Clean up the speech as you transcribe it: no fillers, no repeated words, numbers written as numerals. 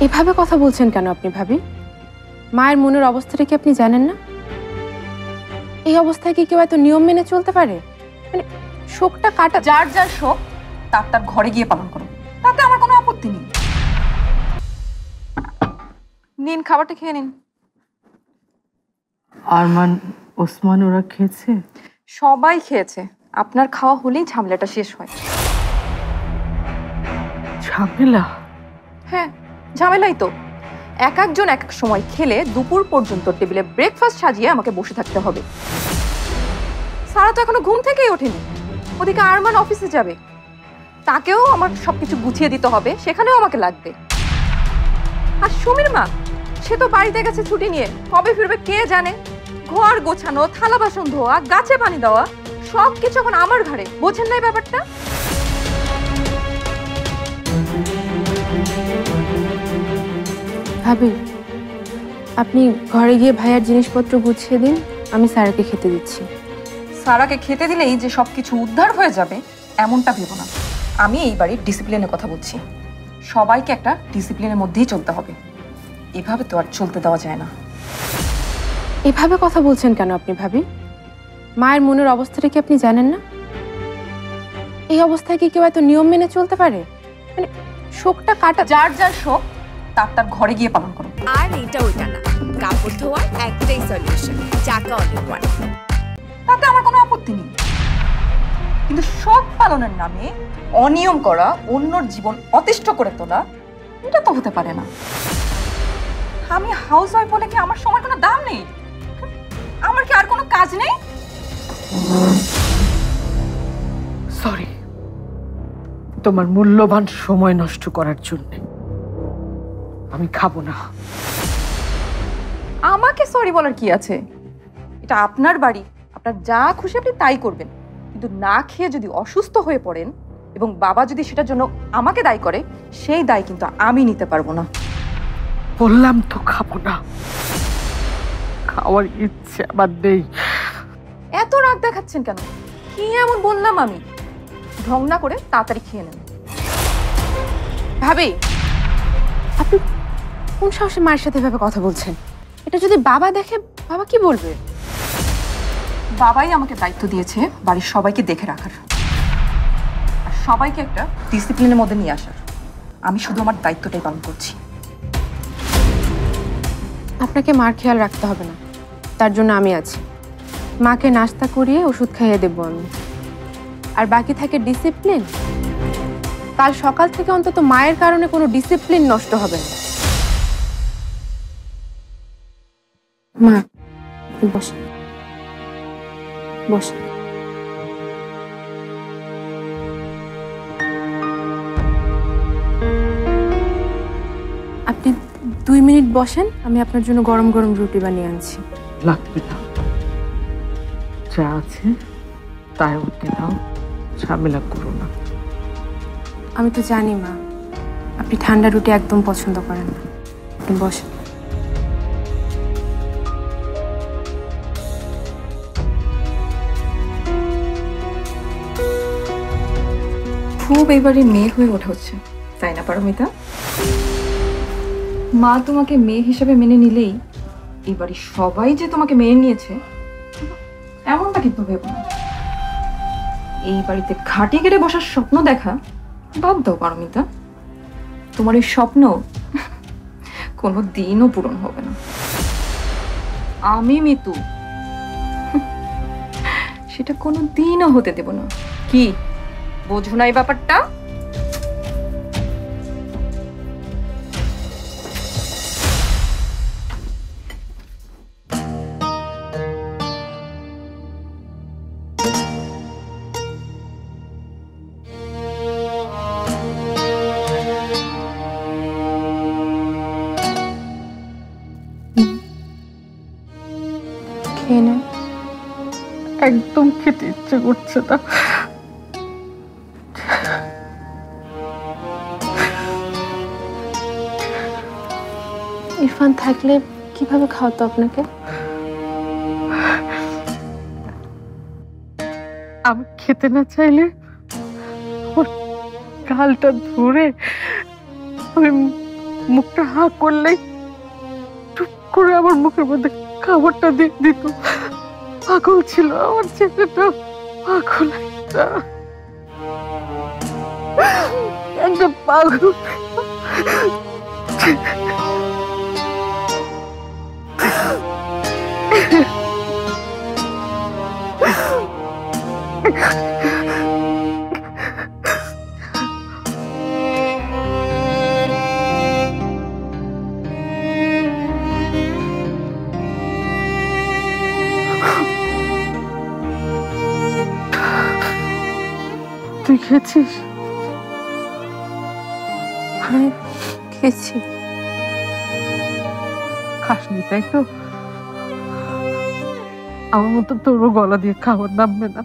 এভাবে কথা বলছেন কেন আপনি ভাবি? মায়ের মনের অবস্থাটা কি আপনি জানেন না? এই অবস্থায় কি কেউ এত নিয়ম মেনে চলতে পারে? মানে শোকটা কাটা, যার যার শোক তার তার ঘরে গিয়ে পালন করো, তাতে আমার কোনো আপত্তি নেই। নিন, খাবারটা খেয়ে নিন। আরমান, ওসমান ওরা খেয়েছে? সবাই খেয়েছে, আপনার খাওয়া হলেই ঝামেলাটা শেষ হয়। ঝামেলা? হ্যাঁ, ঝামেলাই তো। এক একজন এক এক সময় খেলে দুপুর পর্যন্ত টেবিলে ব্রেকফাস্ট সাজিয়ে আমাকে বসে থাকতে হবে। সারা তো এখনো ঘুম থেকেই ওঠেনি, ওদিকে আরমান অফিসে যাবে, তাকেও আমার সবকিছু গুছিয়ে দিতে হবে, সেখানেও আমাকে লাগবে। আর সুমির মা, সে তো বাড়িতে গেছে ছুটি নিয়ে, কবে ফিরবে কে জানে। ঘর গোছানো, থালা বাসন ধোয়া, গাছে পানি দেওয়া, সবকিছু এখন আমার ঘাড়ে। বোঝেন না এই ব্যাপারটা? ভাবি আপনি ঘরে গিয়ে ভাইয়ার জিনিসপত্র গুছিয়ে দিন, আমি স্যারকে খেতে দিচ্ছি। সারাকে খেতে দিলেই যে সবকিছু উদ্ধার হয়ে যাবে এমনটা ভেবো না। আমি এই বাড়ির ডিসিপ্লিনের কথা বলছি। সবাইকে একটা ডিসিপ্লিনের মধ্যেই চলতে হবে, এভাবে তো আর চলতে দেওয়া যায় না। এভাবে কথা বলছেন কেন আপনি ভাবি? মায়ের মনের অবস্থাটা কি আপনি জানেন না? এই অবস্থায় কি কেউ এত নিয়ম মেনে চলতে পারে? মানে শোকটা কাটা, যার যার শোক তার তার ঘরে গিয়ে পালন করো। আর এটা ওইটা না, কাপড় ধোয়ার একটাই সলিউশন, চাকা অনেক ওয়ান। তাতে আমার কোনো আপত্তি নেই, কিন্তু শোক পালনের নামে অনিয়ম করা, অন্যর জীবন অতিষ্ঠ করে তোলা, এটা তো হতে পারে না। আমি হাউস ওয়াইফ বলে কি আমার সময় কোনো দাম নেই? আমার কি আর কোনো কাজ নেই? সরি, তোমার মূল্যবান সময় নষ্ট করার জন্য। আমি খাবো না। আমাকে সরি বলার কি আছে? এটা আপনার বাড়ি, আপনার যা খুশি আপনি তাই করবেন, কিন্তু না খেয়ে যদি অসুস্থ হয়ে পড়েন এবং বাবা যদি সেটার জন্য আমাকে দায়ী করে, সেই দায় কিন্তু আমি নিতে পারবো না। বললাম তো খাবো না। খাওয়ার ইচ্ছে আমার নেই। এত রাগ দেখাচ্ছেন কেন? কি এমন বললাম আমি? ঢং না করে তাড়াতাড়ি খেয়ে নেন। ভাবি আপনি কোন সাহসে মায়ের সাথে এভাবে কথা বলছেন? এটা যদি বাবা দেখে, বাবা কি বলবে? বাবাই আমাকে দায়িত্ব দিয়েছে বাড়ির সবাইকে দেখে রাখার আর সবাইকে একটা ডিসিপ্লিনের মধ্যে নিয়ে আসার। আমি শুধু আমার দায়িত্বটাই পালন করছি। আপনাকে মার খেয়াল রাখতে হবে না, তার জন্য আমি আছি। মাকে নাস্তা করিয়ে ওষুধ খাইয়ে দেবো আমি। আর বাকি থাকে ডিসিপ্লিন। কাল সকাল থেকে অন্তত মায়ের কারণে কোনো ডিসিপ্লিন নষ্ট হবে না। মা বসে বসে। আপনি 2 মিনিট বসেন, আমি আপনার জন্য গরম গরম রুটি বানিয়ে আনছি। লাগবে না, যা আছে তাই ওকে দাও, ঝামেলা করো না। আমি তো জানি মা, আপনি ঠান্ডা রুটি একদম পছন্দ করেন না। আপনি বসেন। খুব এবারে মেয়ে হয়ে ওঠা হচ্ছে, তাই না পারমিতা? মা তোমাকে মেয়ে হিসেবে মেনে নিলেই এবারে সবাই যে তোমাকে মেনে নিয়েছে এমনটা কিন্তু ভেবো না। এই বাড়িতে ঘাটে গেড়ে বসার স্বপ্ন দেখা বাদ দাও পারমিতা। তোমার এই স্বপ্ন কোনো দিনও পূরণ হবে না। আমি মিতু সেটা কোনো দিনও হতে দেব না। কি বোঝো না এই ব্যাপারটা? খেয়ে নেন। একদম খেতে ইচ্ছে করছে না। ইরফান থাকলে কিভাবে খাওয়াতো আপনাকে? আমি খেতে না চাইলে ওর গালটা ধরে আমি মুখটা হা করলেই টুপ করে আমার মুখের মধ্যে খাবারটা দিয়ে দিত। পাগল ছিল আমার ছেলেটা, পাগল একটা পাগল। তুই খেয়েছিস? হ্যাঁ, খেয়েছি। খাসনি তাই তো? আমার মতো তোরও গলা দিয়ে খাবার নামবে না।